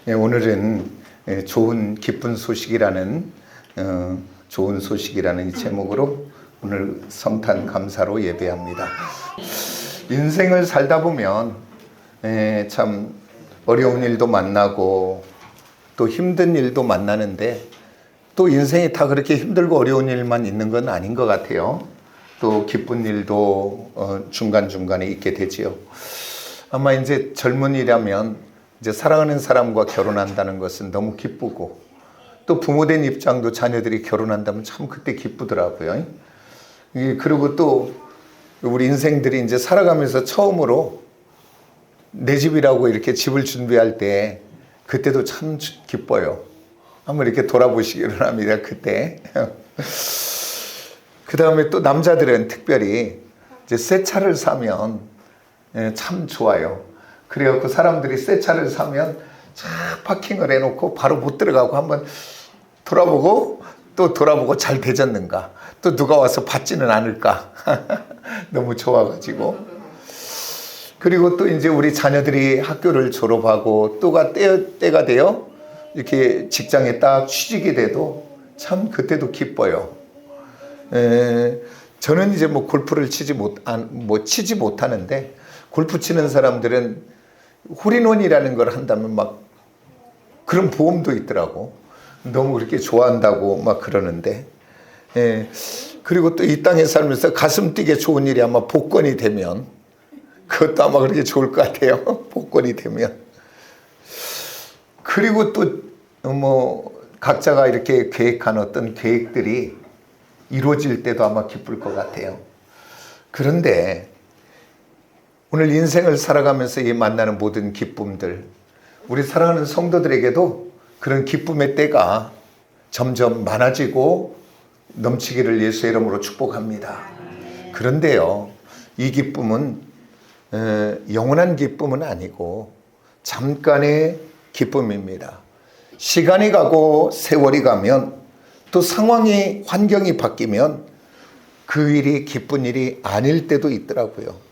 오늘은 좋은 기쁜 소식이라는 좋은 소식이라는 이 제목으로 오늘 성탄 감사로 예배합니다. 인생을 살다 보면 참 어려운 일도 만나고 또 힘든 일도 만나는데 또 인생이 다 그렇게 힘들고 어려운 일만 있는 건 아닌 것 같아요. 또 기쁜 일도 중간중간에 있게 되지요. 아마 이제 젊은이라면 이제 사랑하는 사람과 결혼한다는 것은 너무 기쁘고 또 부모된 입장도 자녀들이 결혼한다면 참 그때 기쁘더라고요. 그리고 또 우리 인생들이 이제 살아가면서 처음으로 내 집이라고 이렇게 집을 준비할 때 그때도 참 기뻐요. 한번 이렇게 돌아보시기를 합니다. 그때. 그 다음에 또 남자들은 특별히 이제 새 차를 사면 참 좋아요. 그래갖고 사람들이 새 차를 사면 쫙 파킹을 해놓고 바로 못 들어가고 한번 돌아보고 또 돌아보고 잘 되졌는가, 또 누가 와서 받지는 않을까. 너무 좋아가지고. 그리고 또 이제 우리 자녀들이 학교를 졸업하고 또가 때가 되어 이렇게 직장에 딱 취직이 돼도 참 그때도 기뻐요. 저는 이제 뭐 골프를 치지 못하는데 골프 치는 사람들은 홀인원이라는 걸 한다면 막 그런 보험도 있더라고. 너무 그렇게 좋아한다고 막 그러는데. 그리고 또 이 땅에 살면서 가슴 뛰게 좋은 일이 아마 복권이 되면 그것도 아마 그렇게 좋을 것 같아요. 복권이 되면. 그리고 또 뭐 각자가 이렇게 계획한 어떤 계획들이 이루어질 때도 아마 기쁠 것 같아요. 그런데 오늘 인생을 살아가면서 이 만나는 모든 기쁨들, 우리 사랑하는 성도들에게도 그런 기쁨의 때가 점점 많아지고 넘치기를 예수의 이름으로 축복합니다. 그런데요, 이 기쁨은 영원한 기쁨은 아니고 잠깐의 기쁨입니다. 시간이 가고 세월이 가면 또 상황이, 환경이 바뀌면 그 일이 기쁜 일이 아닐 때도 있더라고요.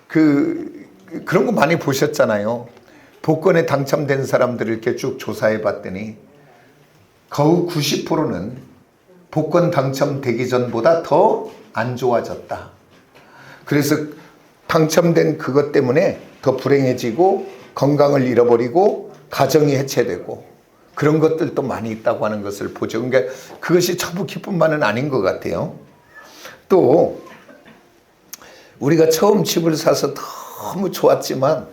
그런 거 많이 보셨잖아요. 복권에 당첨된 사람들을 이렇게 쭉 조사해 봤더니 거의 90%는 복권 당첨되기 전보다 더 안 좋아졌다. 그래서 당첨된 그것 때문에 더 불행해지고 건강을 잃어버리고 가정이 해체되고 그런 것들도 많이 있다고 하는 것을 보죠. 그러니까 그것이 전부 기쁨만은 아닌 것 같아요. 또 우리가 처음 집을 사서 너무 좋았지만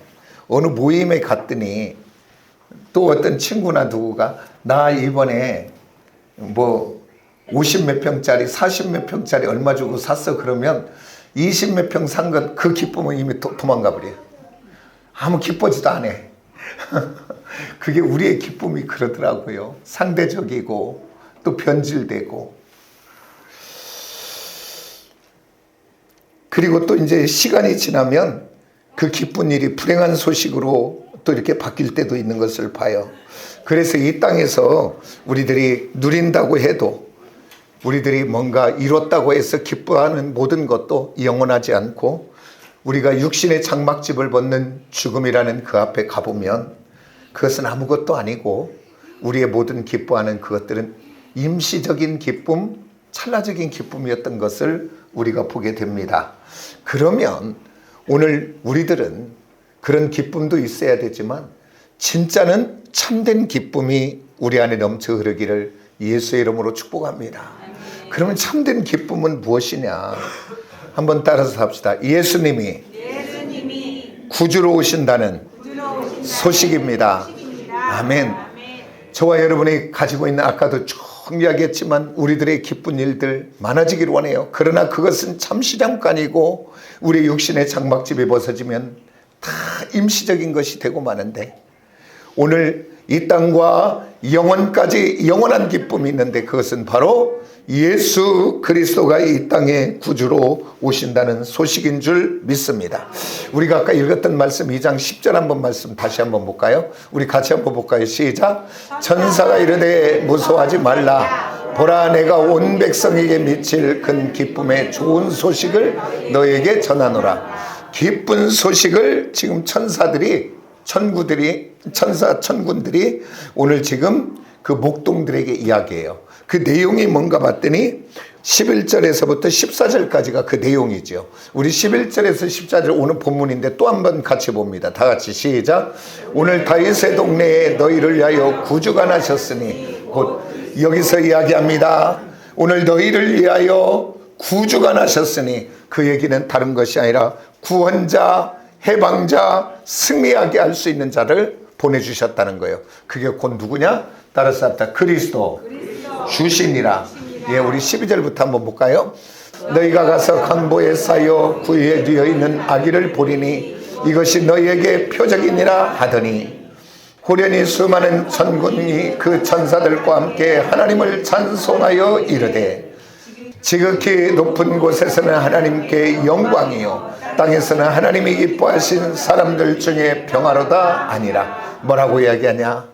어느 모임에 갔더니 또 어떤 친구나 누구가 나 이번에 뭐 50몇 평짜리 40몇 평짜리 얼마 주고 샀어. 그러면 20몇 평 산 것 그 기쁨은 이미 도망가 버려요. 아무 기뻐지도 않아. 그게 우리의 기쁨이 그러더라고요. 상대적이고 또 변질되고. 그리고 또 이제 시간이 지나면 그 기쁜 일이 불행한 소식으로 또 이렇게 바뀔 때도 있는 것을 봐요. 그래서 이 땅에서 우리들이 누린다고 해도 우리들이 뭔가 이뤘다고 해서 기뻐하는 모든 것도 영원하지 않고 우리가 육신의 장막집을 벗는 죽음이라는 그 앞에 가보면 그것은 아무것도 아니고 우리의 모든 기뻐하는 그것들은 임시적인 기쁨, 찰나적인 기쁨이었던 것을 우리가 보게 됩니다. 그러면 오늘 우리들은 그런 기쁨도 있어야 되지만 진짜는 참된 기쁨이 우리 안에 넘쳐 흐르기를 예수의 이름으로 축복합니다. 그러면 참된 기쁨은 무엇이냐? 한번 따라서 합시다. 예수님이 구주로 오신다는 소식입니다. 아멘. 저와 여러분이 가지고 있는, 아까도 쭉 이야기했지만 우리들의 기쁜 일들 많아지길 원해요. 그러나 그것은 잠시 잠깐이고 우리 육신의 장막집이 벗어지면 다 임시적인 것이 되고 마는데 오늘 이 땅과 영원까지 영원한 기쁨이 있는데 그것은 바로 예수 그리스도가 이 땅에 구주로 오신다는 소식인 줄 믿습니다. 우리가 아까 읽었던 말씀 2장 10절 한번 말씀 다시 한번 볼까요? 우리 같이 한번 볼까요? 시작. 천사가 이르되 무서워하지 말라. 보라, 내가 온 백성에게 미칠 큰 기쁨의 좋은 소식을 너에게 전하노라. 기쁜 소식을 지금 천사들이 천군들이 오늘 지금 그 목동들에게 이야기해요. 그 내용이 뭔가 봤더니 11절에서부터 14절까지가 그 내용이죠. 우리 11절에서 14절 오늘 본문인데 또 한 번 같이 봅니다. 다 같이 시작. 오늘 다윗의 동네에 너희를 위하여 구주가 나셨으니, 곧 여기서 이야기합니다. 오늘 너희를 위하여 구주가 나셨으니, 그 얘기는 다른 것이 아니라 구원자, 해방자, 승리하게 할 수 있는 자를 보내주셨다는 거예요. 그게 곧 누구냐? 따라서 합시다. 그리스도 주시니라. 예, 우리 12절부터 한번 볼까요? 너희가 가서 강보에 쌓여 구유에 뒤어 있는 아기를 보리니 이것이 너희에게 표적이니라 하더니, 호련히 수많은 천군이 그 천사들과 함께 하나님을 찬송하여 이르되, 지극히 높은 곳에서는 하나님께 영광이요 땅에서는 하나님이 기뻐하신 사람들 중에 평화로다 아니라. 뭐라고 이야기하냐?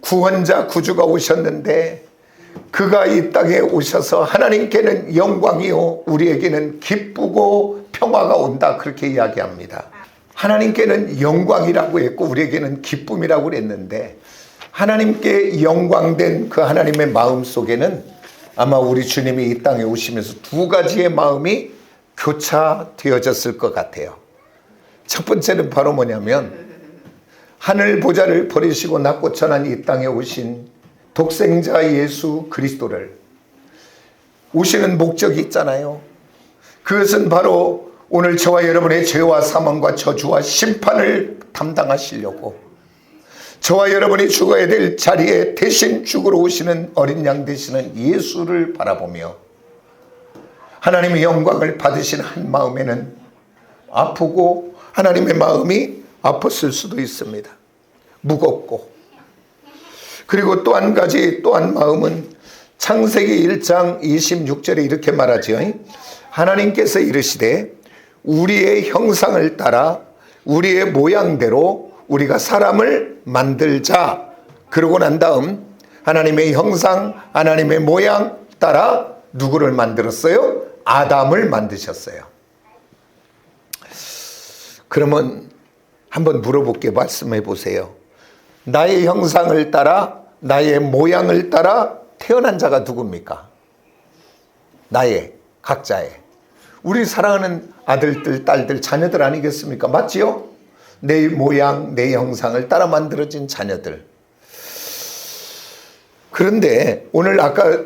구원자 구주가 오셨는데 그가 이 땅에 오셔서 하나님께는 영광이요 우리에게는 기쁘고 평화가 온다, 그렇게 이야기합니다. 하나님께는 영광이라고 했고 우리에게는 기쁨이라고 그랬는데, 하나님께 영광된 그 하나님의 마음 속에는 아마 우리 주님이 이 땅에 오시면서 두 가지의 마음이 교차되어졌을 것 같아요. 첫 번째는 바로 뭐냐면, 하늘 보좌를 버리시고 낮고 천한 이 땅에 오신 독생자 예수 그리스도를 오시는 목적이 있잖아요. 그것은 바로 오늘 저와 여러분의 죄와 사망과 저주와 심판을 담당하시려고, 저와 여러분이 죽어야 될 자리에 대신 죽으러 오시는 어린 양 되시는 예수를 바라보며 하나님의 영광을 받으신 한 마음에는 아프고, 하나님의 마음이 아팠을 수도 있습니다. 무겁고. 그리고 또 한 가지, 또 한 마음은 창세기 1장 26절에 이렇게 말하죠. 하나님께서 이르시되 우리의 형상을 따라 우리의 모양대로 우리가 사람을 만들자. 그러고 난 다음 하나님의 형상, 하나님의 모양 따라 누구를 만들었어요? 아담을 만드셨어요. 그러면 한번 물어볼게요. 말씀해 보세요. 나의 형상을 따라, 나의 모양을 따라 태어난 자가 누굽니까? 나의, 각자의. 우리 사랑하는 아들들, 딸들, 자녀들 아니겠습니까? 맞지요? 내 모양, 내 형상을 따라 만들어진 자녀들. 그런데 오늘 아까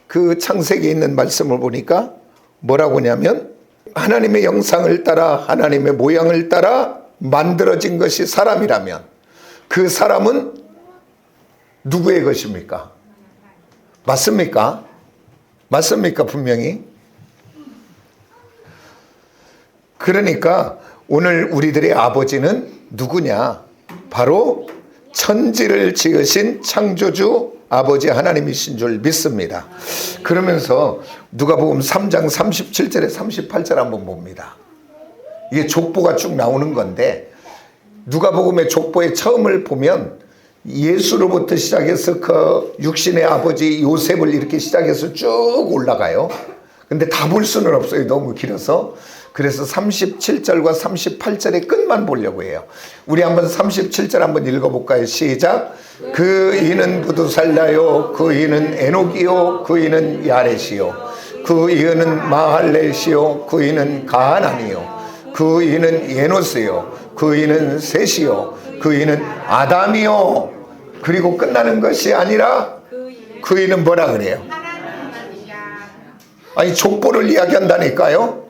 그 창세기에 있는 말씀을 보니까 뭐라고 하냐면, 하나님의 형상을 따라, 하나님의 모양을 따라 만들어진 것이 사람이라면 그 사람은 누구의 것입니까? 맞습니까? 맞습니까? 분명히. 그러니까 오늘 우리들의 아버지는 누구냐? 바로 천지를 지으신 창조주 아버지 하나님이신 줄 믿습니다. 그러면서 누가복음 3장 37절에 38절 한번 봅니다. 이게 족보가 쭉 나오는 건데, 누가복음의 족보의 처음을 보면 예수로부터 시작해서 그 육신의 아버지 요셉을 이렇게 시작해서 쭉 올라가요. 근데 다 볼 수는 없어요. 너무 길어서. 그래서 37절과 38절의 끝만 보려고 해요. 우리 한번 37절 한번 읽어볼까요? 시작. 그 이는 부두살라요, 그 이는 에녹이요, 그 이는 야렛이요, 그 이는 마할렛이요, 그 이는 가하난이요, 그 이는 에노스요, 그 이는 셋이요, 그 이는 아담이요. 그리고 끝나는 것이 아니라 그 이는 뭐라 그래요? 아니, 족보를 이야기한다니까요.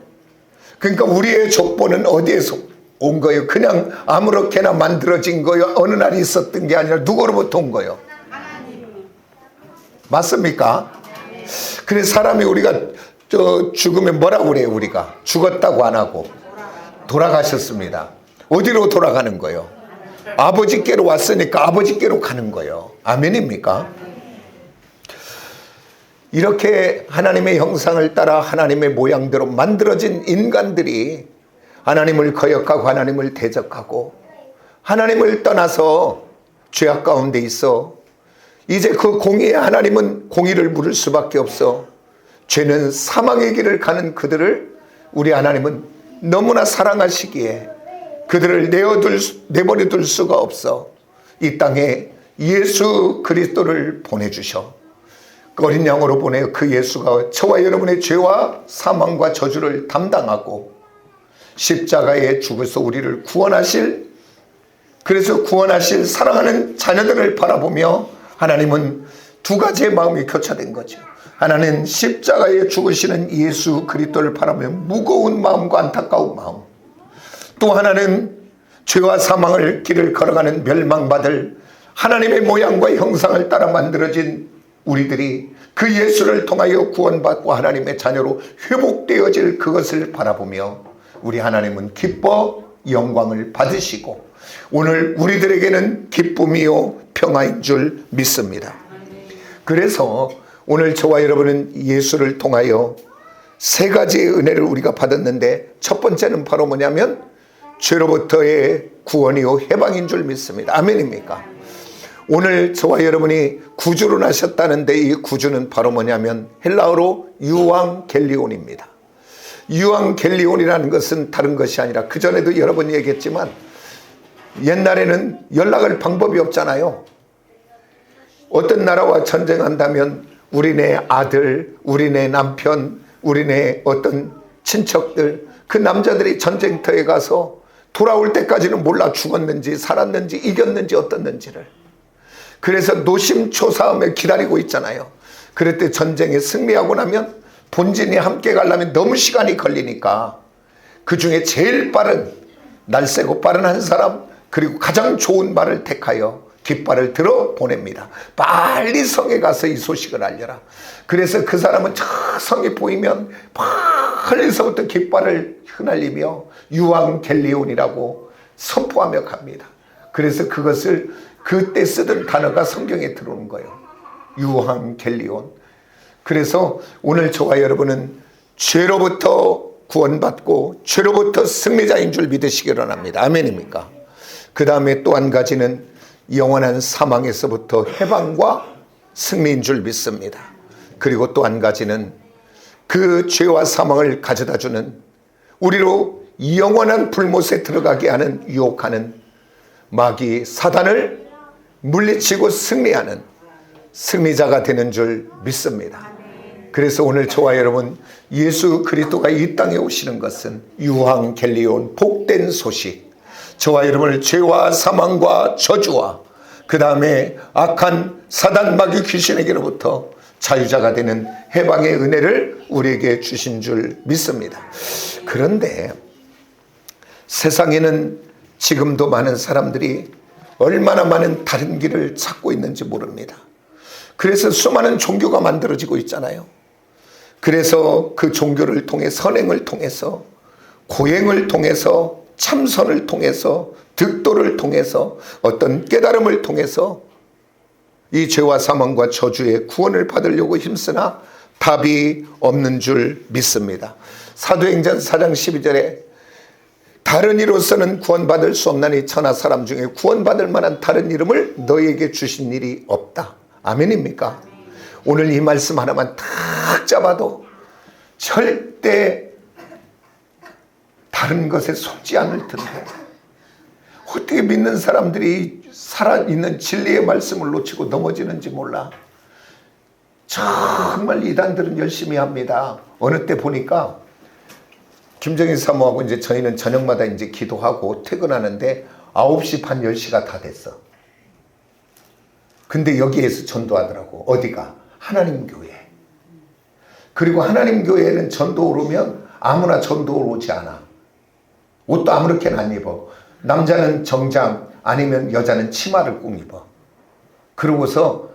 그러니까 우리의 족보는 어디에서 온 거예요? 그냥 아무렇게나 만들어진 거예요? 어느 날 있었던 게 아니라 누구로부터 온 거예요? 맞습니까? 그래서 사람이 우리가 죽으면 뭐라고 그래요? 우리가 죽었다고 안 하고 돌아가셨습니다. 어디로 돌아가는 거예요? 아버지께로 왔으니까 아버지께로 가는 거예요. 아멘입니까? 이렇게 하나님의 형상을 따라 하나님의 모양대로 만들어진 인간들이 하나님을 거역하고 하나님을 대적하고 하나님을 떠나서 죄악 가운데 있어 이제 그 공의의 하나님은 공의를 물을 수밖에 없어 죄는 사망의 길을 가는 그들을 우리 하나님은 너무나 사랑하시기에 그들을 내버려둘 수가 없어 이 땅에 예수 그리스도를 보내주셔 어린 양으로 보내어 그 예수가 저와 여러분의 죄와 사망과 저주를 담당하고 십자가에 죽어서 우리를 구원하실, 그래서 구원하실 사랑하는 자녀들을 바라보며 하나님은 두 가지의 마음이 교차된 거죠. 하나는 십자가에 죽으시는 예수 그리스도를 바라보며 무거운 마음과 안타까운 마음, 또 하나는 죄와 사망을 길을 걸어가는 멸망받을 하나님의 모양과 형상을 따라 만들어진 우리들이 그 예수를 통하여 구원받고 하나님의 자녀로 회복되어질 그것을 바라보며 우리 하나님은 기뻐 영광을 받으시고 오늘 우리들에게는 기쁨이요 평화인 줄 믿습니다. 그래서 오늘 저와 여러분은 예수를 통하여 세 가지의 은혜를 우리가 받았는데 첫 번째는 바로 뭐냐면 죄로부터의 구원이요 해방인 줄 믿습니다. 아멘입니까? 오늘 저와 여러분이 구주로 나셨다는데 이 구주는 바로 뭐냐면 헬라어로 유앙겔리온입니다. 유앙겔리온이라는 것은 다른 것이 아니라 그전에도 여러 번 얘기했지만 옛날에는 연락할 방법이 없잖아요. 어떤 나라와 전쟁한다면 우리네 아들, 우리네 남편, 우리네 어떤 친척들, 그 남자들이 전쟁터에 가서 돌아올 때까지는 몰라 죽었는지 살았는지 이겼는지 어떻는지를. 그래서 노심초사함에 기다리고 있잖아요. 그럴 때 전쟁에 승리하고 나면 본진이 함께 가려면 너무 시간이 걸리니까 그 중에 제일 빠른, 날쌔고 빠른 한 사람, 그리고 가장 좋은 말을 택하여 깃발을 들어 보냅니다. 빨리 성에 가서 이 소식을 알려라. 그래서 그 사람은 저 성이 보이면 멀리서부터 깃발을 휘날리며 유앙겔리온이라고 선포하며 갑니다. 그래서 그것을 그때 쓰던 단어가 성경에 들어오는 거예요. 유앙겔리온. 그래서 오늘 저와 여러분은 죄로부터 구원받고 죄로부터 승리자인 줄 믿으시기 바랍니다. 아멘입니까? 그 다음에 또 한 가지는 영원한 사망에서부터 해방과 승리인 줄 믿습니다. 그리고 또 한 가지는 그 죄와 사망을 가져다주는, 우리로 영원한 불못에 들어가게 하는 유혹하는 마귀 사단을 물리치고 승리하는 승리자가 되는 줄 믿습니다. 그래서 오늘 저와 여러분 예수 그리스도가 이 땅에 오시는 것은 유앙겔리온 복된 소식, 저와 여러분을 죄와 사망과 저주와 그 다음에 악한 사단 마귀 귀신에게로부터 자유자가 되는 해방의 은혜를 우리에게 주신 줄 믿습니다. 그런데 세상에는 지금도 많은 사람들이 얼마나 많은 다른 길을 찾고 있는지 모릅니다. 그래서 수많은 종교가 만들어지고 있잖아요. 그래서 그 종교를 통해 선행을 통해서, 고행을 통해서, 참선을 통해서, 득도를 통해서, 어떤 깨달음을 통해서 이 죄와 사망과 저주의 구원을 받으려고 힘쓰나 답이 없는 줄 믿습니다. 사도행전 4장 12절에 다른 이로서는 구원받을 수 없나니 천하 사람 중에 구원받을 만한 다른 이름을 너희에게 주신 일이 없다. 아멘입니까? 오늘 이 말씀 하나만 딱 잡아도 절대 다른 것에 속지 않을 텐데 어떻게 믿는 사람들이 살아있는 진리의 말씀을 놓치고 넘어지는지 몰라. 정말 이단들은 열심히 합니다. 어느 때 보니까 김정일 사모하고 이제 저희는 저녁마다 이제 기도하고 퇴근하는데 9시 반 10시가 다 됐어. 근데 여기에서 전도하더라고. 어디가? 하나님 교회. 그리고 하나님 교회는 전도 오르면 아무나 전도 오지 않아. 옷도 아무렇게나 안 입어. 남자는 정장 아니면 여자는 치마를 꼭 입어. 그러고서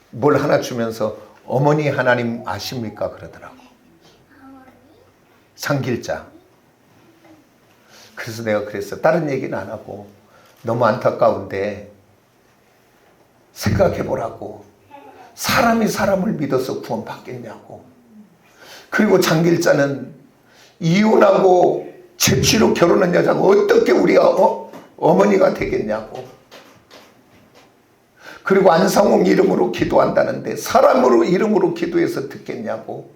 뭘 하나 주면서 어머니 하나님 아십니까? 그러더라고. 상길자. 그래서 내가 그랬어. 다른 얘기는 안 하고 너무 안타까운데 생각해보라고. 사람이 사람을 믿어서 구원받겠냐고. 그리고 장길자는 이혼하고 재취로 결혼한 여자가 어떻게 우리 어머니가 되겠냐고. 그리고 안상홍 이름으로 기도한다는데 사람으로 이름으로 기도해서 듣겠냐고.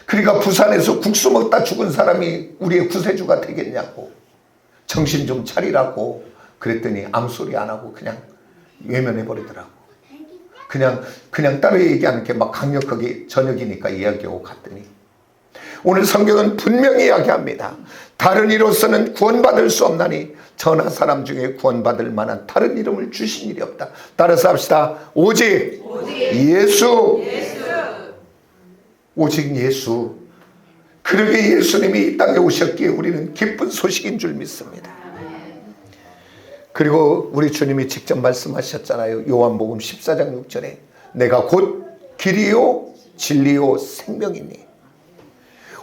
그러니까 부산에서 국수 먹다 죽은 사람이 우리의 구세주가 되겠냐고. 정신 좀 차리라고 그랬더니 아무 소리 안 하고 그냥 외면해 버리더라고. 그냥 따로 얘기하는 게 막 강력하게 저녁이니까 이야기하고 갔더니, 오늘 성경은 분명히 이야기합니다. 다른 이로서는 구원받을 수 없나니 전하 사람 중에 구원받을 만한 다른 이름을 주신 일이 없다. 따라서 합시다. 오직 예수. 오직 예수. 그러게 예수님이 이 땅에 오셨기에 우리는 기쁜 소식인 줄 믿습니다. 그리고 우리 주님이 직접 말씀하셨잖아요. 요한복음 14장 6절에 내가 곧 길이요 진리요 생명이니.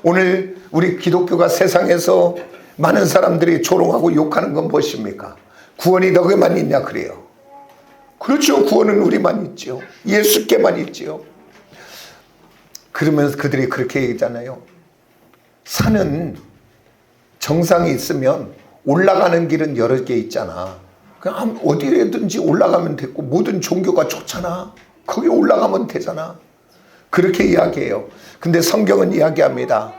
오늘 우리 기독교가 세상에서 많은 사람들이 조롱하고 욕하는 건 무엇입니까? 구원이 너게만 있냐 그래요. 그렇죠. 구원은 우리만 있죠. 예수께만 있죠. 그러면서 그들이 그렇게 얘기하잖아요. 산은 정상이 있으면 올라가는 길은 여러 개 있잖아. 그냥 어디에든지 올라가면 됐고 모든 종교가 좋잖아. 거기 올라가면 되잖아. 그렇게 이야기해요. 근데 성경은 이야기합니다.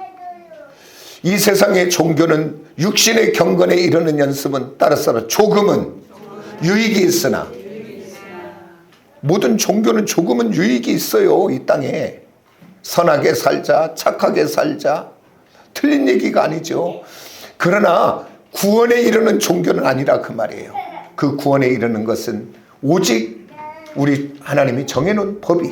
이 세상의 종교는 육신의 경건에 이르는 연습은 따라서 조금은 유익이 있으나, 모든 종교는 조금은 유익이 있어요. 이 땅에 선하게 살자, 착하게 살자, 틀린 얘기가 아니죠. 그러나 구원에 이르는 종교는 아니라 그 말이에요. 그 구원에 이르는 것은 오직 우리 하나님이 정해놓은 법이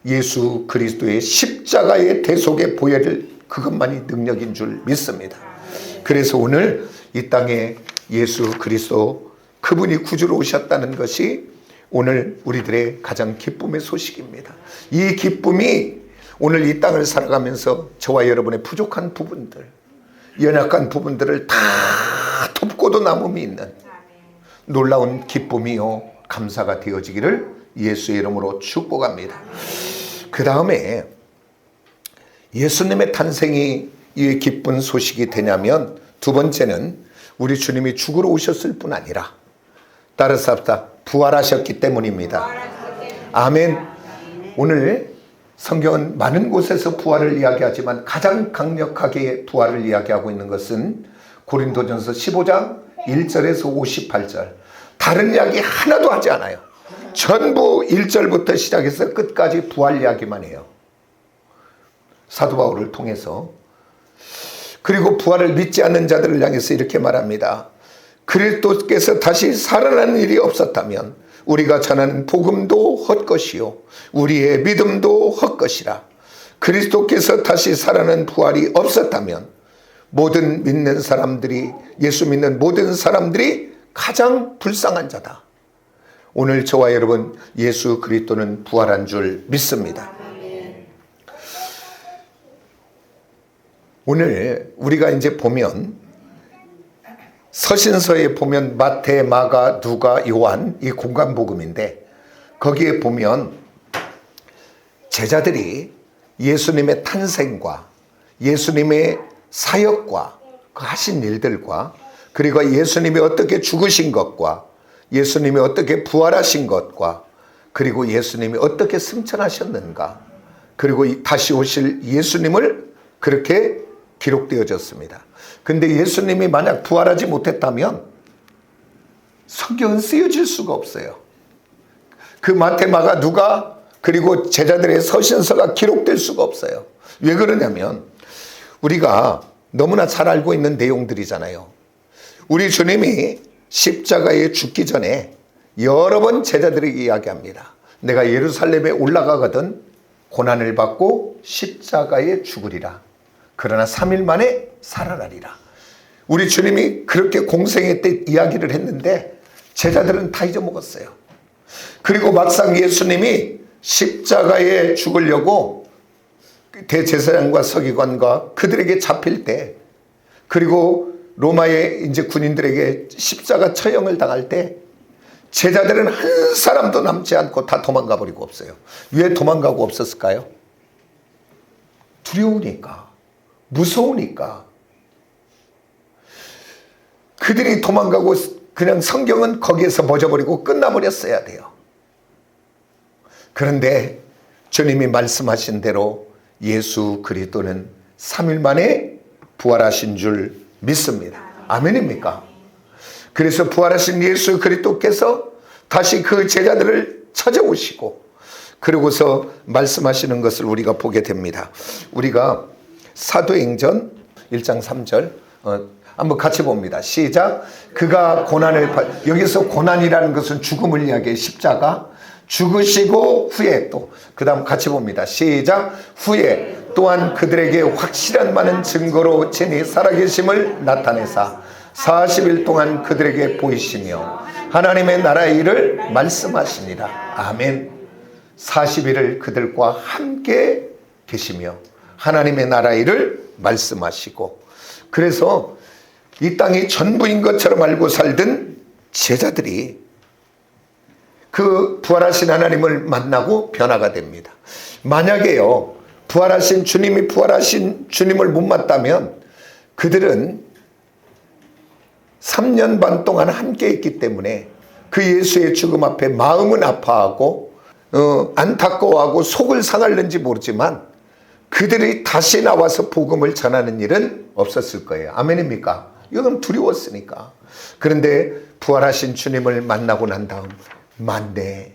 예수 그리스도의 십자가의 대속의 보혈을, 그것만이 능력인 줄 믿습니다. 그래서 오늘 이 땅에 예수 그리스도 그분이 구주로 오셨다는 것이 오늘 우리들의 가장 기쁨의 소식입니다. 이 기쁨이 오늘 이 땅을 살아가면서 저와 여러분의 부족한 부분들, 연약한 부분들을 다 덮고도 남음이 있는 놀라운 기쁨이요 감사가 되어지기를 예수의 이름으로 축복합니다. 그 다음에 예수님의 탄생이 이 기쁜 소식이 되냐면, 두 번째는 우리 주님이 죽으러 오셨을 뿐 아니라 따라서 합시다. 부활하셨기 때문입니다. 아멘. 오늘 성경은 많은 곳에서 부활을 이야기하지만 가장 강력하게 부활을 이야기하고 있는 것은 고린도전서 15장 1절에서 58절. 다른 이야기 하나도 하지 않아요. 전부 1절부터 시작해서 끝까지 부활 이야기만 해요. 사도 바울을 통해서. 그리고 부활을 믿지 않는 자들을 향해서 이렇게 말합니다. 그리스도께서 다시 살아나는 일이 없었다면 우리가 전하는 복음도 헛것이요 우리의 믿음도 헛것이라. 그리스도께서 다시 살아나는 부활이 없었다면 모든 믿는 사람들이, 예수 믿는 모든 사람들이 가장 불쌍한 자다. 오늘 저와 여러분 예수 그리스도는 부활한 줄 믿습니다. 오늘 우리가 이제 보면 서신서에 보면 마태, 마가, 누가, 요한 이 공간복음인데, 거기에 보면 제자들이 예수님의 탄생과 예수님의 사역과 그 하신 일들과, 그리고 예수님이 어떻게 죽으신 것과 예수님이 어떻게 부활하신 것과, 그리고 예수님이 어떻게 승천하셨는가, 그리고 다시 오실 예수님을 그렇게 기록되어졌습니다. 근데 예수님이 만약 부활하지 못했다면 성경은 쓰여질 수가 없어요. 그 마태, 마가, 누가, 그리고 제자들의 서신서가 기록될 수가 없어요. 왜 그러냐면 우리가 너무나 잘 알고 있는 내용들이잖아요. 우리 주님이 십자가에 죽기 전에 여러 번 제자들에게 이야기합니다. 내가 예루살렘에 올라가거든 고난을 받고 십자가에 죽으리라. 그러나 3일 만에 살아나리라. 우리 주님이 그렇게 공생애 때 이야기를 했는데 제자들은 다 잊어먹었어요. 그리고 막상 예수님이 십자가에 죽으려고 대제사장과 서기관과 그들에게 잡힐 때, 그리고 로마의 이제 군인들에게 십자가 처형을 당할 때 제자들은 한 사람도 남지 않고 다 도망가 버리고 없어요. 왜 도망가고 없었을까요? 두려우니까, 무서우니까. 그들이 도망가고 그냥 성경은 거기에서 멎어버리고 끝나버렸어야 돼요. 그런데 주님이 말씀하신 대로 예수 그리스도는 3일 만에 부활하신 줄 믿습니다. 아멘입니까? 그래서 부활하신 예수 그리스도께서 다시 그 제자들을 찾아오시고 그러고서 말씀하시는 것을 우리가 보게 됩니다. 우리가 사도행전 1장 3절 한번 같이 봅니다. 시작. 그가 여기서 고난이라는 것은 죽음을 이야기해. 십자가 죽으시고 후에 또 그 다음 같이 봅니다. 시작. 후에 또한 그들에게 확실한 많은 증거로 친히 살아계심을 나타내사 40일 동안 그들에게 보이시며 하나님의 나라의 일을 말씀하시니라. 아멘. 40일을 그들과 함께 계시며 하나님의 나라의 일을 말씀하시고, 그래서 이 땅이 전부인 것처럼 알고 살던 제자들이 그 부활하신 하나님을 만나고 변화가 됩니다. 만약에요, 부활하신 주님을 못 만났다면 그들은 3년 반 동안 함께 했기 때문에 그 예수의 죽음 앞에 마음은 아파하고 안타까워하고 속을 상할는지 모르지만 그들이 다시 나와서 복음을 전하는 일은 없었을 거예요. 아멘입니까? 이건 두려웠으니까. 그런데 부활하신 주님을 만나고 난 다음, 맞네,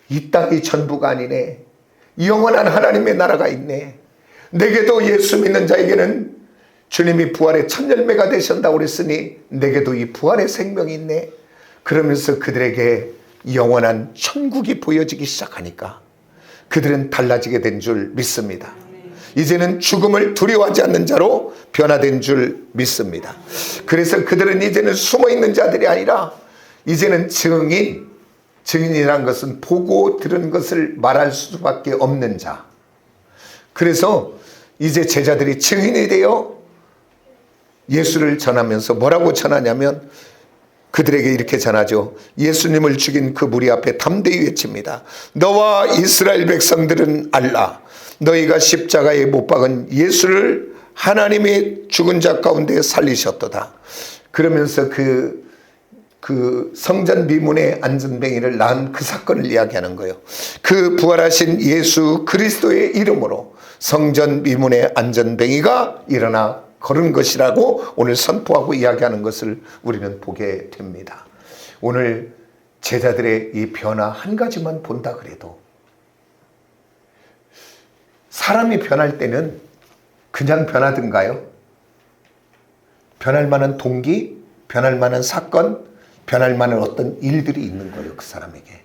이 땅이 전부가 아니네, 영원한 하나님의 나라가 있네, 내게도 예수 믿는 자에게는 주님이 부활의 첫 열매가 되신다고 그랬으니 내게도 이 부활의 생명이 있네. 그러면서 그들에게 영원한 천국이 보여지기 시작하니까 그들은 달라지게 된 줄 믿습니다. 이제는 죽음을 두려워하지 않는 자로 변화된 줄 믿습니다. 그래서 그들은 이제는 숨어있는 자들이 아니라 이제는 증인이란 것은 보고 들은 것을 말할 수밖에 없는 자. 그래서 이제 제자들이 증인이 되어 예수를 전하면서 뭐라고 전하냐면 그들에게 이렇게 전하죠. 예수님을 죽인 그 무리 앞에 담대히 외칩니다. 너와 이스라엘 백성들은 알라. 너희가 십자가에 못 박은 예수를 하나님의 죽은 자 가운데 살리셨도다. 그러면서 그 성전 미문의 안전뱅이를 낳은 그 사건을 이야기하는 거예요. 그 부활하신 예수 그리스도의 이름으로 성전 미문의 안전뱅이가 일어나 걸은 것이라고 오늘 선포하고 이야기하는 것을 우리는 보게 됩니다. 오늘 제자들의 이 변화 한 가지만 본다 그래도, 사람이 변할 때는 그냥 변하든가요? 변할 만한 동기, 변할 만한 사건, 변할 만한 어떤 일들이 있는 거예요, 그 사람에게.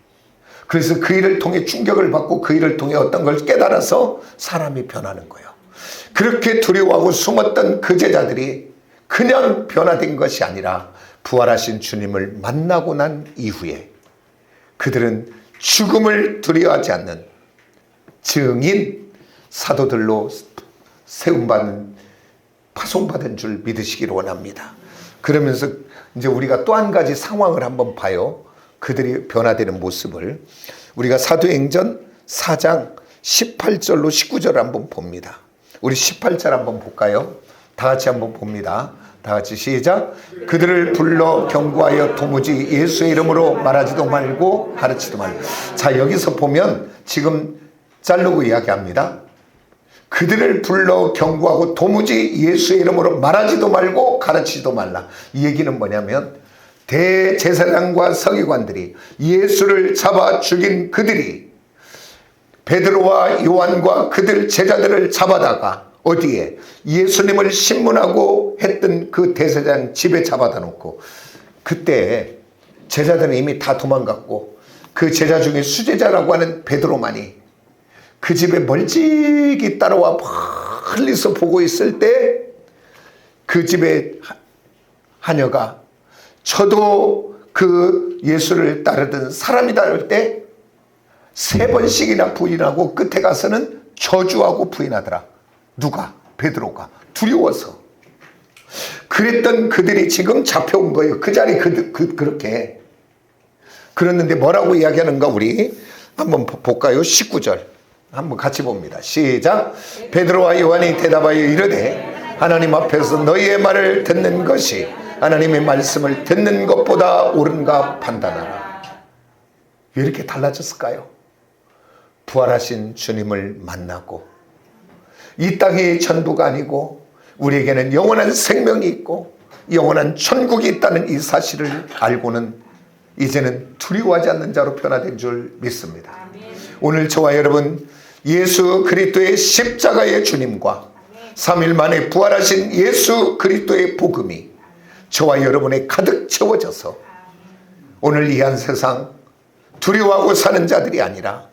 그래서 그 일을 통해 충격을 받고 그 일을 통해 어떤 걸 깨달아서 사람이 변하는 거예요. 그렇게 두려워하고 숨었던 그 제자들이 그냥 변화된 것이 아니라 부활하신 주님을 만나고 난 이후에 그들은 죽음을 두려워하지 않는 증인, 사도들로 세움받은, 파송받은 줄 믿으시기를 원합니다. 그러면서 이제 우리가 또 한 가지 상황을 한번 봐요. 그들이 변화되는 모습을. 우리가 사도행전 4장 18절로 19절을 한번 봅니다. 우리 18절 한번 볼까요? 다 같이 한번 봅니다. 다 같이 시작. 그들을 불러 경고하여 도무지 예수의 이름으로 말하지도 말고 가르치도 말고. 자, 여기서 보면 지금 자르고 이야기합니다. 그들을 불러 경고하고 도무지 예수의 이름으로 말하지도 말고 가르치지도 말라. 이 얘기는 뭐냐면 대제사장과 서기관들이 예수를 잡아 죽인 그들이 베드로와 요한과 그들 제자들을 잡아다가 어디에? 예수님을 신문하고 했던 그 대제사장 집에 잡아다 놓고, 그때 제자들은 이미 다 도망갔고 그 제자 중에 수제자라고 하는 베드로만이 그 집에 멀찍이 따라와 멀리서 보고 있을 때 그 집에 하녀가 저도 그 예수를 따르던 사람이다 할 때 3번씩이나 부인하고 끝에 가서는 저주하고 부인하더라. 누가? 베드로가. 두려워서. 그랬던 그들이 지금 잡혀온 거예요. 그 자리 그렇게. 그랬는데 뭐라고 이야기하는가 우리 한번 볼까요? 19절. 한번 같이 봅니다. 시작. 베드로와 요한이 대답하여 이르되 하나님 앞에서 너희의 말을 듣는 것이 하나님의 말씀을 듣는 것보다 옳은가 판단하라. 왜 이렇게 달라졌을까요? 부활하신 주님을 만나고 이 땅이 전부가 아니고 우리에게는 영원한 생명이 있고 영원한 천국이 있다는 이 사실을 알고는 이제는 두려워하지 않는 자로 변화된 줄 믿습니다. 오늘 저와 여러분 예수 그리스도의 십자가의 주님과 3일 만에 부활하신 예수 그리스도의 복음이 저와 여러분에 가득 채워져서 오늘 이 한 세상 두려워하고 사는 자들이 아니라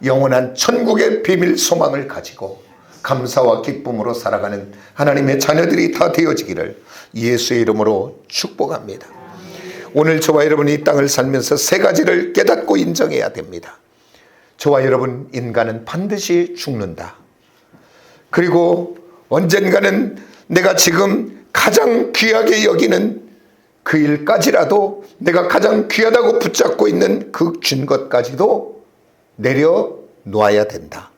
영원한 천국의 비밀 소망을 가지고 감사와 기쁨으로 살아가는 하나님의 자녀들이 다 되어지기를 예수의 이름으로 축복합니다. 오늘 저와 여러분이 이 땅을 살면서 세 가지를 깨닫고 인정해야 됩니다. 저와 여러분, 인간은 반드시 죽는다. 그리고 언젠가는 내가 지금 가장 귀하게 여기는 그 일까지라도, 내가 가장 귀하다고 붙잡고 있는 그 쥔 것까지도 내려놓아야 된다.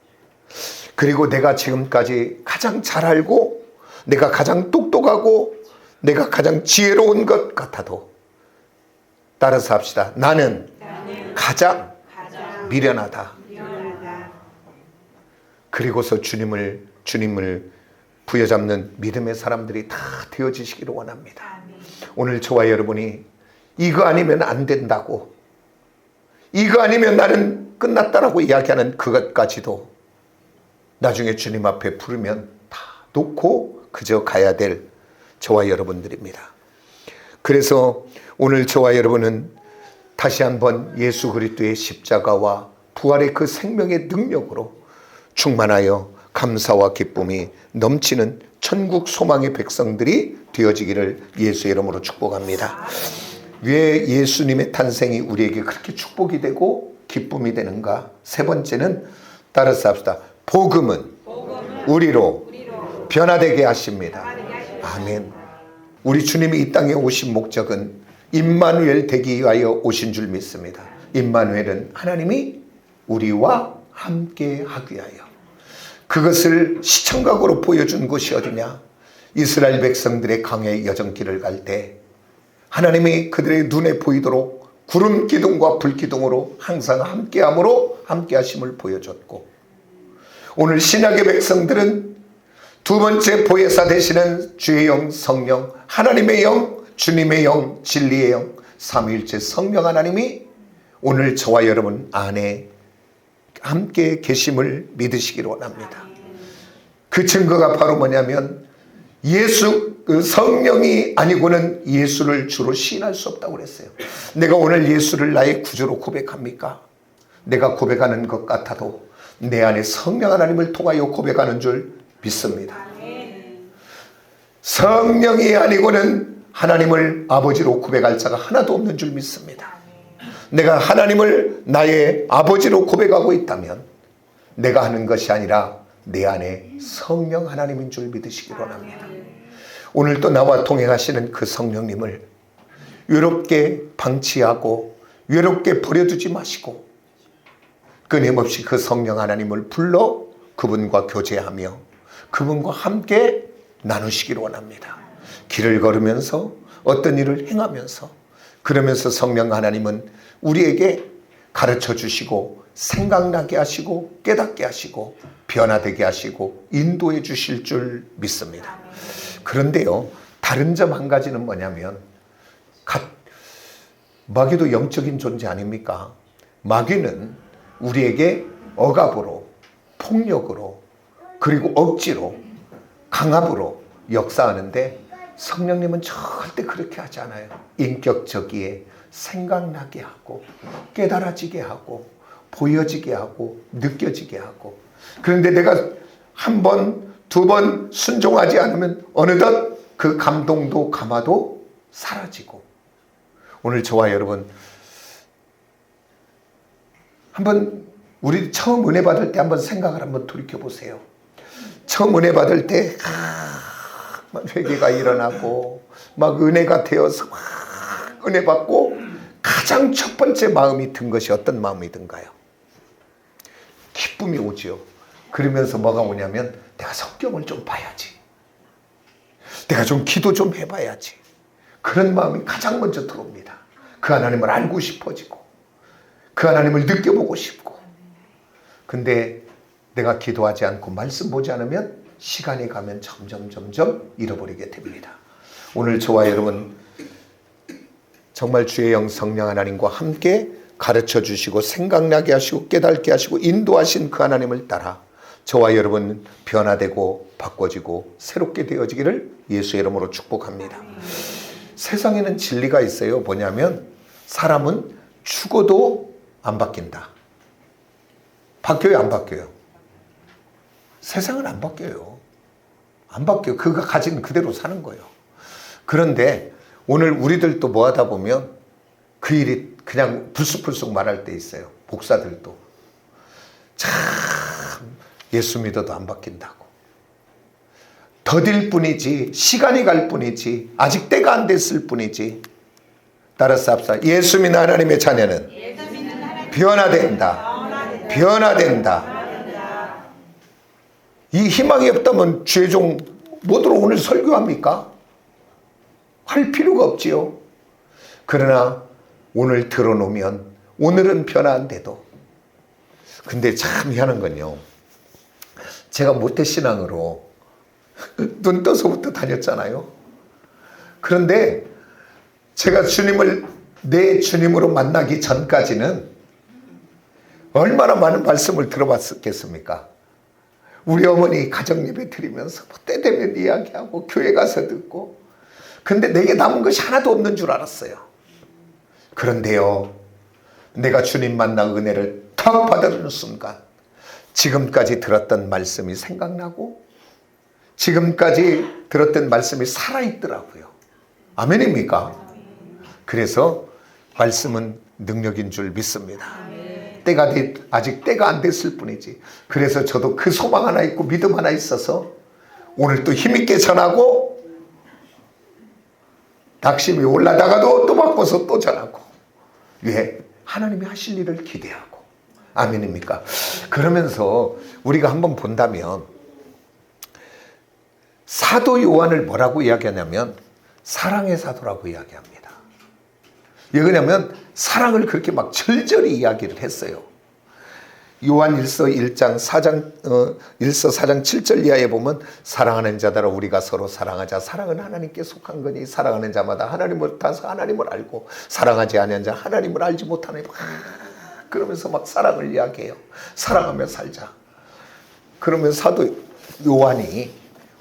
그리고 내가 지금까지 가장 잘 알고, 내가 가장 똑똑하고, 내가 가장 지혜로운 것 같아도 따라서 합시다. 나는 가장 미련하다. 그리고서 주님을 부여잡는 믿음의 사람들이 다 되어지시기를 원합니다. 오늘 저와 여러분이 이거 아니면 안 된다고, 이거 아니면 나는 끝났다라고 이야기하는 그것까지도 나중에 주님 앞에 부르면 다 놓고 그저 가야 될 저와 여러분들입니다. 그래서 오늘 저와 여러분은 다시 한번 예수 그리스도의 십자가와 부활의 그 생명의 능력으로 충만하여 감사와 기쁨이 넘치는 천국 소망의 백성들이 되어지기를 예수의 이름으로 축복합니다. 왜 예수님의 탄생이 우리에게 그렇게 축복이 되고 기쁨이 되는가? 세 번째는 따라서 합시다. 복음은 우리로 변화되게 하십니다. 아멘. 우리 주님이 이 땅에 오신 목적은 임마누엘 되기 위하여 오신 줄 믿습니다. 임마누엘은 하나님이 우리와 함께 하기 위하여. 그것을 시청각으로 보여준 곳이 어디냐? 이스라엘 백성들의 광야의 여정길을 갈 때 하나님이 그들의 눈에 보이도록 구름 기둥과 불 기둥으로 항상 함께함으로 함께하심을 보여줬고, 오늘 신약의 백성들은 두 번째 보혜사 되시는 주의 영 성령, 하나님의 영, 주님의 영, 진리의 영, 삼위일체 성령 하나님이 오늘 저와 여러분 안에 함께 계심을 믿으시기를 원합니다. 그 증거가 바로 뭐냐면 예수, 그 성령이 아니고는 예수를 주로 시인할 수 없다고 그랬어요. 내가 오늘 예수를 나의 구주로 고백합니까? 내가 고백하는 것 같아도 내 안에 성령 하나님을 통하여 고백하는 줄 믿습니다. 성령이 아니고는 하나님을 아버지로 고백할 자가 하나도 없는 줄 믿습니다. 내가 하나님을 나의 아버지로 고백하고 있다면 내가 하는 것이 아니라 내 안에 성령 하나님인 줄 믿으시기 원합니다. 오늘 또 나와 동행하시는 그 성령님을 외롭게 방치하고 외롭게 버려두지 마시고 끊임없이 그 성령 하나님을 불러 그분과 교제하며 그분과 함께 나누시기를 원합니다. 길을 걸으면서 어떤 일을 행하면서, 그러면서 성령 하나님은 우리에게 가르쳐 주시고 생각나게 하시고 깨닫게 하시고 변화되게 하시고 인도해 주실 줄 믿습니다. 그런데요, 다른 점 한 가지는 뭐냐면 마귀도 영적인 존재 아닙니까? 마귀는 우리에게 억압으로, 폭력으로, 그리고 억지로, 강압으로 역사하는데 성령님은 절대 그렇게 하지 않아요. 인격적이에 생각나게 하고 깨달아지게 하고 보여지게 하고 느껴지게 하고. 그런데 내가 한 번, 두 번 순종하지 않으면 어느덧 그 감동도 감화도 사라지고. 오늘 저와 여러분 한번 우리 처음 은혜 받을 때 한번 생각을 한번 돌이켜 보세요. 처음 은혜 받을 때 막 회개가 일어나고 막 은혜가 되어서 막 은혜 받고 가장 첫 번째 마음이 든 것이 어떤 마음이 든가요? 기쁨이 오지요. 그러면서 뭐가 오냐면 내가 성경을 좀 봐야지, 내가 좀 기도 좀 해봐야지, 그런 마음이 가장 먼저 들어옵니다. 그 하나님을 알고 싶어지고 그 하나님을 느껴보고 싶고. 근데 내가 기도하지 않고 말씀 보지 않으면 시간이 가면 점점 잃어버리게 됩니다. 오늘 저와 여러분 정말 주의 영 성령 하나님과 함께 가르쳐 주시고 생각나게 하시고 깨닫게 하시고 인도하신 그 하나님을 따라 저와 여러분 변화되고 바꿔지고 새롭게 되어지기를 예수의 이름으로 축복합니다. 세상에는 진리가 있어요. 뭐냐면 사람은 죽어도 안 바뀐다. 바뀌어요, 안 바뀌어요? 세상은 안 바뀌어요. 안 바뀌어요. 그가 가진 그대로 사는 거예요. 그런데 오늘 우리들도 뭐 하다 보면 그 일이 그냥 불쑥불쑥 말할 때 있어요. 목사들도 참 예수 믿어도 안 바뀐다고. 더딜 뿐이지, 시간이 갈 뿐이지, 아직 때가 안 됐을 뿐이지. 따라서 합시다. 예수 믿는 하나님의 자녀는 변화된다. 변화된다. 이 희망이 없다면 주의 종 뭐더러 오늘 설교합니까? 할 필요가 없지요. 그러나 오늘 들어놓으면 오늘은 변화한데도, 근데 참 희한한 건요, 제가 모태신앙으로 눈 떠서부터 다녔잖아요. 그런데 제가 주님을 내 주님으로 만나기 전까지는 얼마나 많은 말씀을 들어봤겠습니까? 우리 어머니 가정예배 드리면서 때 되면 이야기하고 교회 가서 듣고, 근데 내게 남은 것이 하나도 없는 줄 알았어요. 그런데요, 내가 주님 만나 은혜를 탁 받아주는 순간 지금까지 들었던 말씀이 생각나고 지금까지 들었던 말씀이 살아있더라고요. 아멘입니까? 그래서 말씀은 능력인 줄 믿습니다. 아직 때가 안 됐을 뿐이지. 그래서 저도 그 소망 하나 있고 믿음 하나 있어서 오늘 또 힘있게 전하고, 낙심이 올라다가도 또 바꿔서 또 전하고, 왜? 하나님이 하실 일을 기대하고. 아멘입니까? 그러면서 우리가 한번 본다면 사도 요한을 뭐라고 이야기하냐면 사랑의 사도라고 이야기합니다. 왜 그러냐면 사랑을 그렇게 막 절절히 이야기를 했어요. 요한일서 1장 4장 7절 이하에 보면 사랑하는 자들아 우리가 서로 사랑하자. 사랑은 하나님께 속한 거니 사랑하는 자마다 하나님을 따서 하나님을 알고 사랑하지 않는 자 하나님을 알지 못하니. 그러면서 막 사랑을 이야기해요. 사랑하며 살자. 그러면 사도 요한이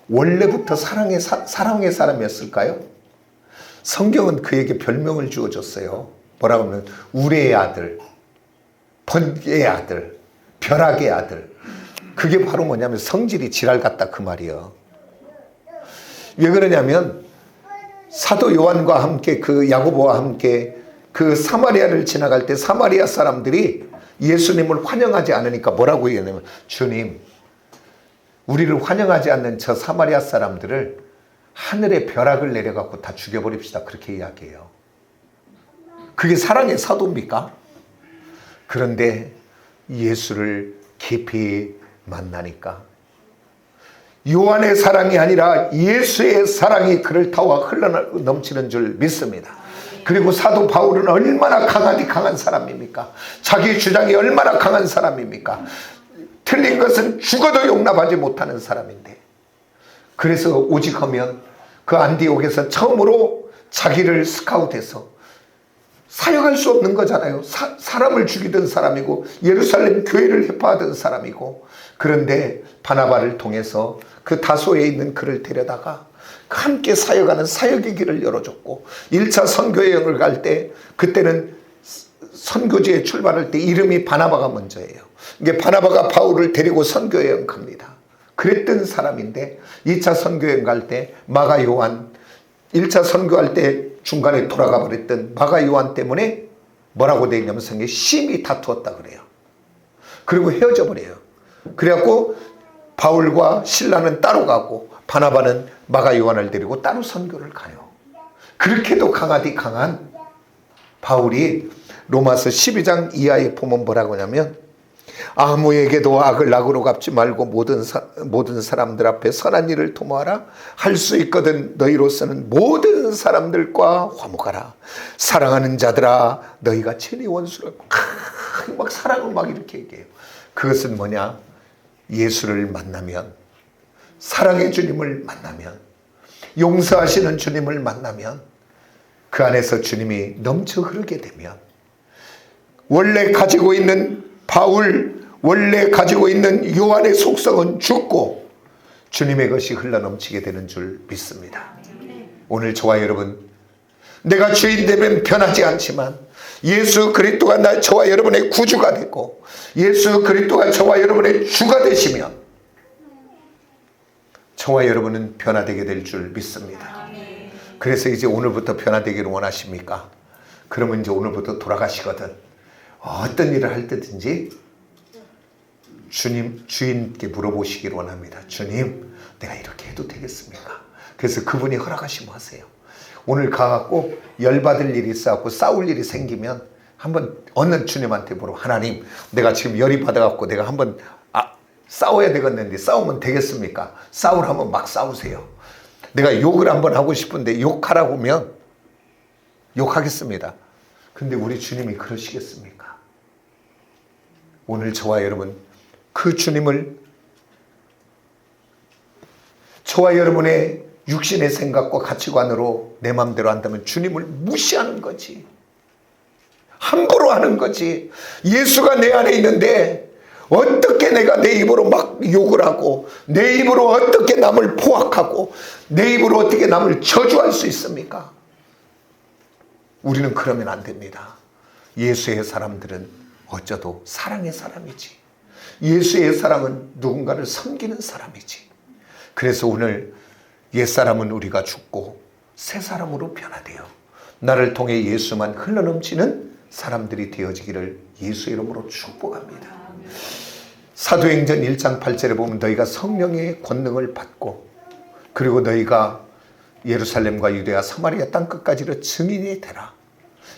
원래부터 사랑의 사람이었을까요? 성경은 그에게 별명을 주어줬어요. 뭐라고 하면 우레의 아들, 번개의 아들, 벼락의 아들. 그게 바로 뭐냐면 성질이 지랄 같다 그 말이에요. 왜 그러냐면 사도 요한과 함께 그 야고보와 함께 그 사마리아를 지나갈 때 사마리아 사람들이 예수님을 환영하지 않으니까 뭐라고 얘기하냐면 주님, 우리를 환영하지 않는 저 사마리아 사람들을 하늘에 벼락을 내려갖고 다 죽여버립시다. 그렇게 이야기해요. 그게 사랑의 사도입니까? 그런데 예수를 깊이 만나니까 요한의 사랑이 아니라 예수의 사랑이 그를 타와 흘러넘치는 줄 믿습니다. 그리고 사도 바울은 얼마나 강한 사람입니까? 자기 주장이 얼마나 강한 사람입니까? 틀린 것은 죽어도 용납하지 못하는 사람인데, 그래서 오직 하면 그 안디옥에서 처음으로 자기를 스카웃해서 사역할 수 없는 거잖아요. 사람을 죽이던 사람이고 예루살렘 교회를 해파하던 사람이고, 그런데 바나바를 통해서 그 다소에 있는 그를 데려다가 함께 사역하는 사역의 길을 열어줬고, 1차 선교여행을 갈 때 그때는 선교지에 출발할 때 이름이 바나바가 먼저예요. 이게 바나바가 바울을 데리고 선교여행 갑니다. 그랬던 사람인데 2차 선교여행 갈 때 마가 요한, 1차 선교할 때 중간에 돌아가 버렸던 마가 요한 때문에 뭐라고 되어 있냐면 성경에 심히 다투었다 그래요. 그리고 헤어져 버려요. 그래갖고 바울과 실라는 따로 가고 바나바는 마가 요한을 데리고 따로 선교를 가요. 그렇게도 강한 바울이 로마서 12장 이하에 보면 뭐라고 하냐면 아무에게도 악을 악으로 갚지 말고 모든 사람들 앞에 선한 일을 도모하라. 할 수 있거든 너희로서는 모든 사람들과 화목하라. 사랑하는 자들아 너희가 친히 원수를 막 사랑을 막 이렇게 얘기해요. 그것은 뭐냐? 예수를 만나면, 사랑의 주님을 만나면 용서하시는 주님을 만나면, 그 안에서 주님이 넘쳐 흐르게 되면 원래 가지고 있는 바울, 원래 가지고 있는 요한의 속성은 죽고 주님의 것이 흘러넘치게 되는 줄 믿습니다. 오늘 저와 여러분, 내가 주인 되면 변하지 않지만 예수 그리스도가 저와 여러분의 구주가 되고 예수 그리스도가 저와 여러분의 주가 되시면 저와 여러분은 변화되게 될 줄 믿습니다. 그래서 이제 오늘부터 변화되기를 원하십니까? 그러면 이제 오늘부터 돌아가시거든 어떤 일을 할 때든지 주인께 물어보시기를 원합니다. 주님, 내가 이렇게 해도 되겠습니까? 그래서 그분이 허락하시면 하세요. 오늘 가갖고 열받을 일이 있어갖고 싸울 일이 생기면 한번 어느 주님한테 물어. 하나님, 내가 지금 열이 받아갖고 내가 한번 싸워야 되겠는데 싸우면 되겠습니까? 싸우라면 막 싸우세요. 내가 욕을 한번 하고 싶은데 욕하라고 하면 욕하겠습니다. 근데 우리 주님이 그러시겠습니까? 오늘 저와 여러분, 그 주님을, 저와 여러분의 육신의 생각과 가치관으로 내 마음대로 한다면 주님을 무시하는 거지. 함부로 하는 거지. 예수가 내 안에 있는데 어떻게 내가 내 입으로 막 욕을 하고 내 입으로 어떻게 남을 포악하고 내 입으로 어떻게 남을 저주할 수 있습니까? 우리는 그러면 안 됩니다. 예수의 사람들은 어쩌도 사랑의 사람이지. 예수의 사람은 누군가를 섬기는 사람이지. 그래서 오늘 옛사람은 우리가 죽고 새 사람으로 변화되어 나를 통해 예수만 흘러넘치는 사람들이 되어지기를 예수의 이름으로 축복합니다. 사도행전 1장 8절에 보면 너희가 성령의 권능을 받고 그리고 너희가 예루살렘과 유대와 사마리아 땅끝까지로 증인이 되라.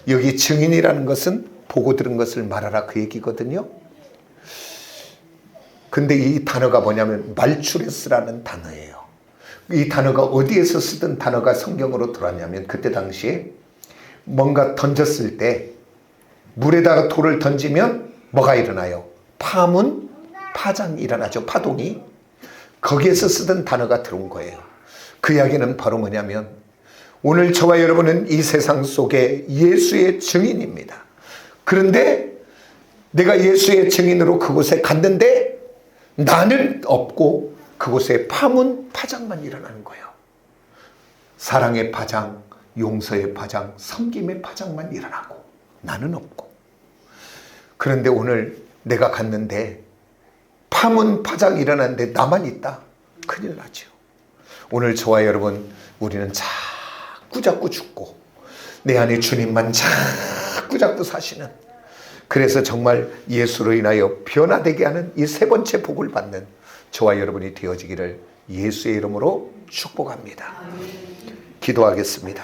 여기 증인이라는 것은 보고 들은 것을 말하라 그 얘기거든요. 근데 이 단어가 뭐냐면 말추레스라는 단어예요. 이 단어가 어디에서 쓰던 단어가 성경으로 들어왔냐면 그때 당시에 뭔가 던졌을 때 물에다가 돌을 던지면 뭐가 일어나요? 파문, 파장이 일어나죠. 파동이. 거기에서 쓰던 단어가 들어온 거예요. 그 이야기는 바로 뭐냐면 오늘 저와 여러분은 이 세상 속에 예수의 증인입니다. 그런데 내가 예수의 증인으로 그곳에 갔는데 나는 없고 그곳에 파문, 파장만 일어나는 거예요. 사랑의 파장, 용서의 파장, 섬김의 파장만 일어나고 나는 없고. 그런데 오늘 내가 갔는데 파문, 파장이 일어났는데 나만 있다. 큰일 나죠. 오늘 저와 여러분, 우리는 자꾸 죽고 내 안에 주님만 자꾸 사시는, 그래서 정말 예수로 인하여 변화되게 하는 이 세 번째 복을 받는 저와 여러분이 되어지기를 예수의 이름으로 축복합니다. 기도하겠습니다.